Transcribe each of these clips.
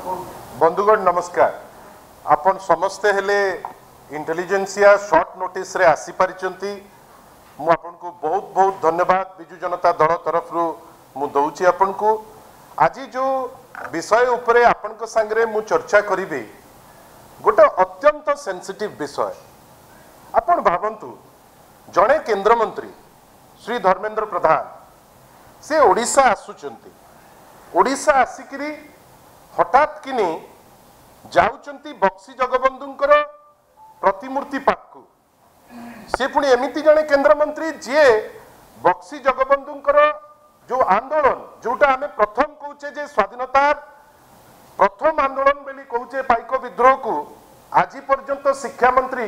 बंधुगण नमस्कार। आपण समस्ते हेले इंटेलिजेंसिया शॉर्ट नोटिस रे आसी पारिचंती। मु आपन को बहुत बहुत धन्यवाद बिजु जनता दल तरफ रु मु दउची आपन को। आज जो विषय उपरे आपन को संगरे मु चर्चा करिबे गोटे अत्यंत सेंसिटिव विषय। आपण भावंतु जणे केंद्र मंत्री श्री धर्मेंद्र प्रधान से ओडिशा आसुचंती। ओडिशा आसिकरी हठात किनी जाउचंती बक्सी जगबंधुंकर प्रतिमूर्ति पाखु। से पुणी एमिति जणे केंद्र मंत्री जे बक्सी जगबंधुंकर जो आंदोलन जोटा आमे प्रथम कहूचे जे स्वाधीनतार प्रथम आंदोलन बेली कहूचे पाइक विद्रोह को आज पर्यंत शिक्षा मंत्री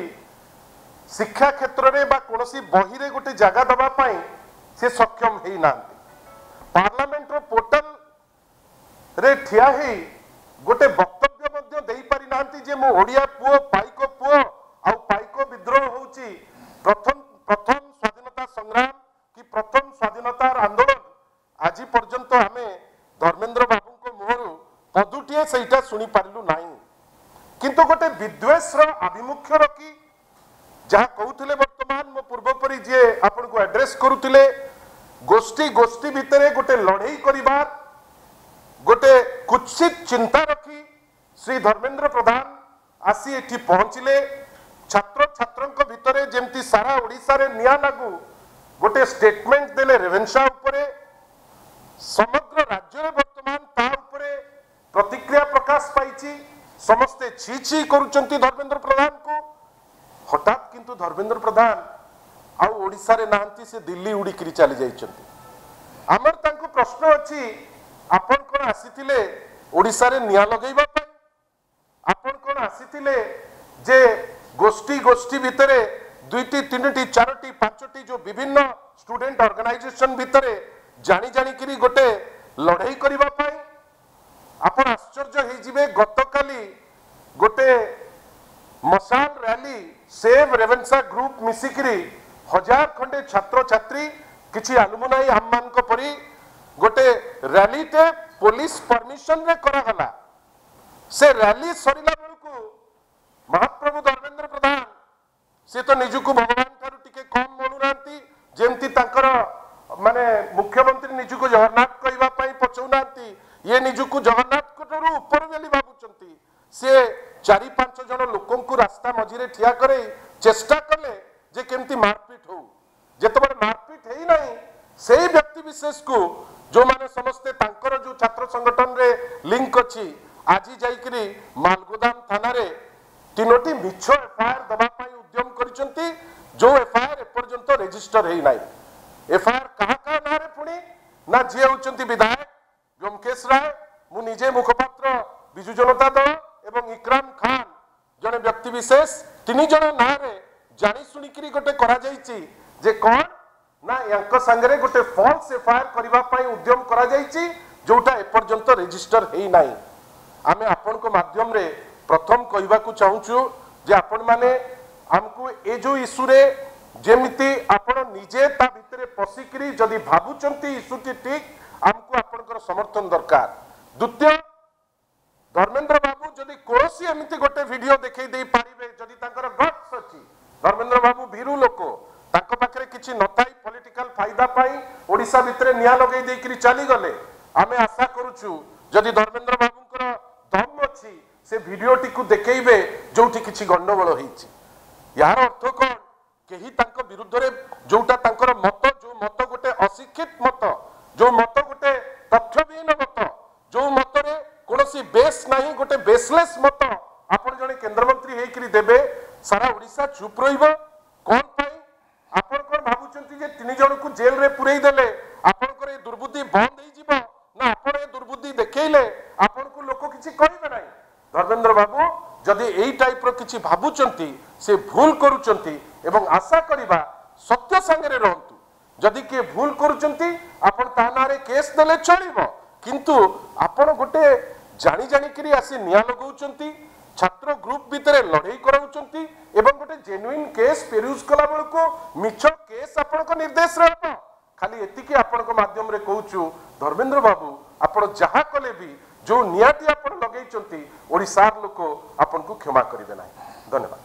शिक्षा क्षेत्र रे बा कोनोसी बही रे गोटे जगह दबा पाई से सक्षम हेई नांती। पार्लियामेंट रो पोर्टल रे ठिया हेई गोटे वक्तव्य मध्य देई पारि नांती जे मो ओडिया पुओ आ पाइक विद्रोह होउची प्रथम स्वाधीनता संग्राम कि प्रथम स्वाधीनतार आंदोलन आज पर्यंत आमे धर्मेंद्र बाबू को मुहरु पदुटिए सेटा सुनी पारिलु नाही। किंतु गोटे विद्वेष रो अभिमुख्य रखी जहाँ कहते वर्तमान मो पूर्वपरी जे आपन को एड्रेस करुतिले गोष्ठी भितरे गोटे लड़ई करिबार गोटे कुत्सित चिंता रखी श्री धर्मेंद्र प्रधान आसी एठी पहुंचले। छात्र छात्रंक भितरे जेमती सारा ओडिसा रे निया लागू गोटे स्टेटमेंट देले रेवेन्सा उपरे समग्र राज्य रे वर्तमान ता उपरे प्रतिक्रिया प्रकाश पाइछि। समस्ते छी छी करूचंती धर्मेंद्र प्रधान को। हठात किंतु धर्मेंद्र प्रधान आ ओडिसा रे नांती से दिल्ली उड़ी करी चली जाइछंती। हमर तांको प्रश्न अछि आपण कोन आसीथिले ओडिसा रे निया लगैबा पय? आपण कोन आसीथिले जे गोष्ठी भितरे दुईटी तीनटी चारोटी पांचटी जो विभिन्न स्टूडेंट ऑर्गेनाइजेशन भितरे जानी जानी करी गोटे लड़ाई करिबा पय? आपण आश्चर्य हे जिवे गतकाली गोटे मशाल रैली सेव रेवेन्सा ग्रुप मिसिकरी 1000 खंडे छात्र छात्री किछि अलुमनाई हममान को परी गोटे रैली टे पुलिस परमिशन रे करा गला। से रैली सरिला बेलकु महाप्रभु धर्मेंद्र प्रधान से तो निजुकु भगवान थारु टिके कम मनु नांती जेमती तांकर माने मुख्यमंत्री निजुकु जगन्नाथ कहबा पई पछौनांती। ये निजुकु जगन्नाथ कोटरु ऊपर बेली भाबुचंती। से 4-5 जन लोकन को रास्ता मझिरे ठिया करे चेष्टा कले जे केमती मारपीट हो। जेते बड़ मारपीट हेई नाही सेही व्यक्ति विशेष को जो माने समस्ते तांकर जो छात्र संगठन रे लिंक अछि आज जाईकरी मालगोदाम थाना रे 3टी मिछ एफआईआर दबा पाई उद्यम करिसंती। जो एफआईआर एपर्यंत रजिस्टर हेई नाही। एफआईआर कहा नारे पुणी ना जे होचंती विधायक व्योमकेश राय मु निजे मुखपात्र बिजु जनता दल एवं इकराम खान जने व्यक्ति विशेष 3 जन नारे जानी सुनी करी गोटे करा जाईची जे कोन ना यांक संगरे गोटे फॉल्स एफआईआर करबा पई उद्यम करा जाईची जोटा एपर्यंत रजिस्टर हेई नाही। आमे आपन को माध्यम रे प्रथम कहबा को चाहूछु जे आपन माने हमको ए जो इशू रे जेमिति आपन निजे ता भितरे पसिकरी जदी भाबुचंती इशू टी ठीक हमको आपनकर समर्थन दरकार। द्वितीय धर्मेंद्र बाबू जदि कोसी एमिति गोटे वीडियो देखै देई पारिबे जदि तांकर गट्स अछि धर्मेंद्र बाबू भीरू लोको तांको पाखरे किछि नथाई पॉलिटिकल फायदा पाई ओडिसा भितरे निया लगै देई करी चली गले। आमे आशा करूछु जदि धर्मेंद्र बाबूकर दम अछि से वीडियो टी को देखैबे जोठी किछि गंडगोल होईछि। यार अर्थ कोन केही तांको विरुद्ध रे जोटा तांकर मत जो मत गोटे अशिक्षित मत जो मत गोटे तथ्यहीन मत जो मत रे कोनोसी बेस नाही गोटे बेसलेस मत आपण जने केंद्र मंत्री हेई करी देबे सारा ओडिसा चुप रहिबो कोन पई? आपण कोन भाबुचंती जे 3 जन को जेल रे पुरई देले आपण को ए दुर्बुद्धि बंद हेई जिवो ना आपण ए दुर्बुद्धि देखैले आपण को लोक किछि कहिबे नाही। धर्मेंद्र बाबू जदि एई टाइप रो किछि भाबुचंती से भूल करूचंती एवं आशा करिबा सत्य संगे रहंतु। जदि के भूल करूचंती आपण तानारे केस देले चलिबो किंतु आपण गोटे जानी जानी करी आसी निया लगाउचंती छात्र ग्रुप भितरे लड़ाई कराउचंती एवं गोटे जेन्युइन केस पेरुज कला बेलको मिछ केस आपण को निर्देश रे खाली एतिकी आपण माध्यम रे कहूचु धर्मेंद्र बाबू आपण जहा कले भी जो नियाटी आपण लगेइचंती ओडिसार लोक आपन को क्षमा करिवे नाही। धन्यवाद।